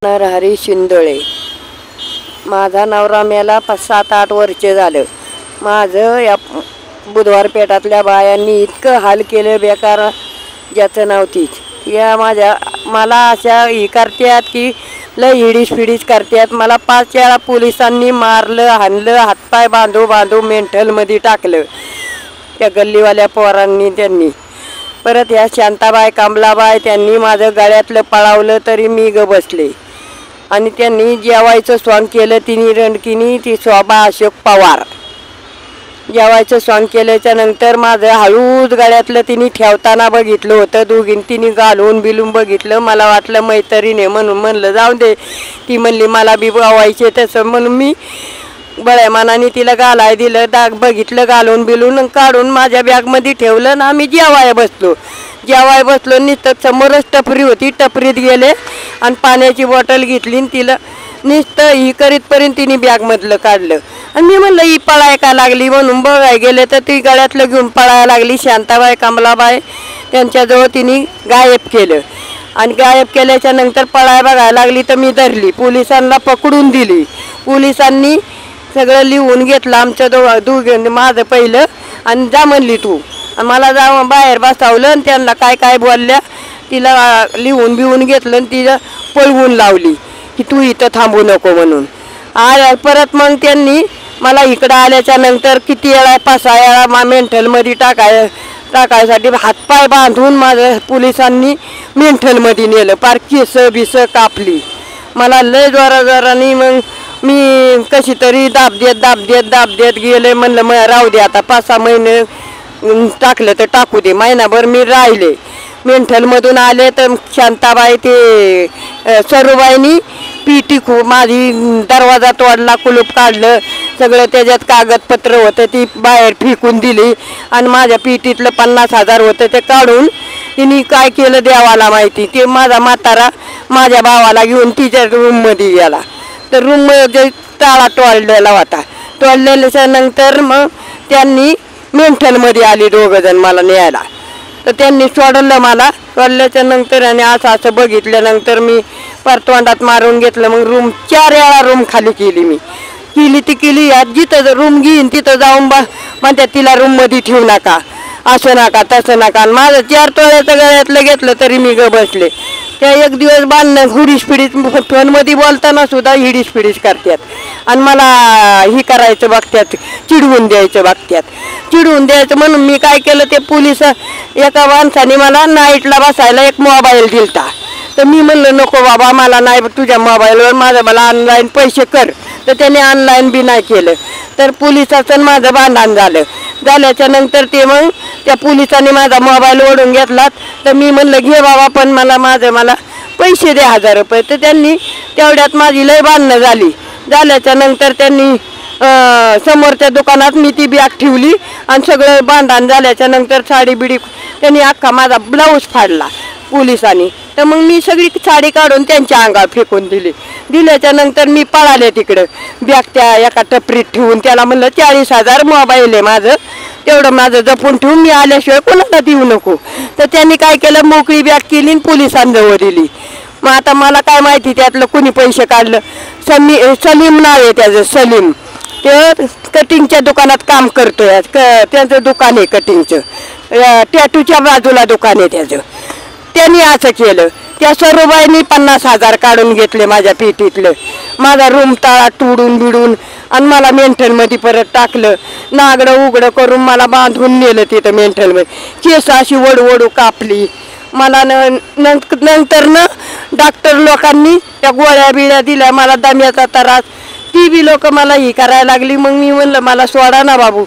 नरहरी शिंदोळे। माझा नवरा मेला 7-8 वर्षे झालं। माझं या बुधवार पेठातल्या बायांनी इतकं हाल केलं बेकार ज्याचं नव्हतीच। या मला अशा ही करतात की लय हिडीस फिडीस करतात। मला 5 वेळा पोलिसांनी मारलं, हाणलं, हातपाय बांधू मेंटलमध्ये टाकलं त्या गल्लीवाल्या पोरांनी। त्यांनी परत या शांताबाई कमलाबाई त्यांनी माझं गळ्यातलं पळावलं तरी मी ग बसले। आणि त्यांनी जेवायचं सॉंग केलं तिन्ही रणकिनी ती शोभा अशोक पवार। जेवायचं सॉंग केल्याच्या नंतर माझं हळूच गळ्यातलं तिने ठेवताना बघितलं होतं। दोघींनी तिने घालून बिलून बघितलं। मला वाटलं मैत्रीण म्हणून म्हणलं जाऊ दे। ती म्हणली मला बी बवायचे तसं म्हणून मी बळ्या मनाने तिला घालाय दिलं। बघितलं घालून बिलून काढून माझ्या बॅगमध्ये ठेवलं ना आम्ही जेवाय बसलो। नुसतं समोरच टपरी होती, टपरीत गेले आणि पाण्याची बॉटल घेतली आणि तिला नुसतं ही करीतपर्यंत तिने बॅगमधलं काढलं। आणि मी म्हणलं ही पळाय का लागली म्हणून बघाय गेले तर ती गळ्यातलं घेऊन पळायला लागली। शांताबाई कमलाबाई त्यांच्याजवळ तिने गायब केलं आणि गायब केल्याच्या नंतर पळाय बघायला लागली तर मी धरली, पोलिसांना पकडून दिली। पोलिसांनी सगळं लिहून घेतलं आमच्या दोघांनी माझं पहिलं आणि जा म्हणली तू। मला जाऊन बाहेर बसवलं आणि त्यांना काय बोलल्या तिला लिहून बिहून घेतलं आणि तिला पळवून लावली की तू इथं थांबू नको म्हणून। परत मग त्यांनी मला इकडं आल्याच्या नंतर किती वेळा 5-6 वेळा मेंटलमध्ये टाकायसाठी हातपाय बांधून माझं पोलिसांनी मेंटलमध्ये नेलं। पार केस बिस कापली मला लय जोराने। मग मी कशी तरी दाब देत गेले। म्हणलं मग राहू दे आता 5-6 महिने टाकलं तर टाकू दे। महिनाभर मी राहिले मेंटलमधून आले तर शांताबाई ते सरूबाईनी पीटी माझी दरवाजा तोडला, कुलूप काढलं, सगळं त्याच्यात कागदपत्र होतं ती बाहेर फेकून दिली आणि माझ्या पीटीतलं 50,000 होतं ते काढून तिने काय केलं देवाला माहिती। ते माझा म्हातारा माझ्या भावाला घेऊन तिच्या रूममध्ये गेला तर रूममध्ये ताळा तोडलेला होता। तोडलेल्याच्या नंतर मग त्यांनी मेंटलमध्ये आली 2 जण मला न्यायला तर त्यांनी सोडलं मला। सोडल्याच्या नंतर आणि असं बघितल्यानंतर मी परतोंडात मारून घेतलं। मग 4 वेळा रूम खाली केली मी केली जिथं रूम घेईन तिथं जाऊन म्हणतात तिला रूममध्ये ठेवू नका, असं नका तसं नका। आणि माझं 4 तोळ्याचं गळ्यातलं घेतलं तरी मी ग बसले। त्या एक दिवस बांधणं हुडीस फिडीस फोनमध्ये बोलताना सुद्धा हिडीस फिडीस करतात आणि मला ही करायचं बघतात, चिडवून द्यायचं म्हणून मी काय केलं ते पोलिस एका माणसाने मला नाईटला बसायला एक मोबाईल दिलता तर मी म्हणलं नको बाबा मला नाही, तुझ्या मोबाईलवर मला ऑनलाईन पैसे कर। तर त्याने ऑनलाईन बी नाही केलं तर पोलिसाचं माझं भांडण झाल्याच्या नंतर ते मग त्या पोलिसांनी माझा मोबाईल ओढून घेतला तर मी म्हणलं घे बाबा पण मला पैसे दे 1000 रुपये। तर त्यांनी तेवढ्यात माझी लय भांडणं झाल्याच्या नंतर त्यांनी समोरच्या दुकानात मी ती बॅग ठेवली आणि सगळं भांडण झाल्याच्या नंतर साडी बिडी त्यांनी अख्खा माझा ब्लाऊज फाडला पोलिसांनी। तर मग मी सगळी साडी काढून त्यांच्या अंगावर फेकून दिल्याच्या नंतर मी पळाले तिकडं बॅग त्या एका टपरीत ठेवून। त्याला म्हणलं 40,000 मोबाईल आहे माझं, तेवढं माझं जपून ठेवून मी आल्याशिवाय कोणाला देऊ नको। तर त्यांनी काय केलं मोकळी बॅग केली आणि पोलिसांजवळ दिली। मग आता मला काय माहिती त्यातलं कुणी पैसे काढलं। सलीम नाव आहे त्याचं, सलीम। ते कटिंगच्या दुकानात काम करतोय, त्यांचं दुकान आहे कटिंगचं, टॅटूच्या बाजूला दुकान आहे त्याचं। त्यांनी असं केलं। त्या सरूबाईंनी 50,000 काढून घेतले माझ्या पेटीतलं, माझा रूम ताळा तोडून बिडून आणि मला मेंटलमध्ये परत टाकलं। नागडं उघडं करून मला बांधून नेलं तिथं मेंटलमध्ये। केस अशी वडवडू कापली मला। नंतर डॉक्टर लोकांनी त्या गोळ्या बिळ्या दिल्या मला दम्याचा त्रास, ती बी लोक मला ही करायला लागली। मग मी म्हणलं मला सोडा ना बाबू।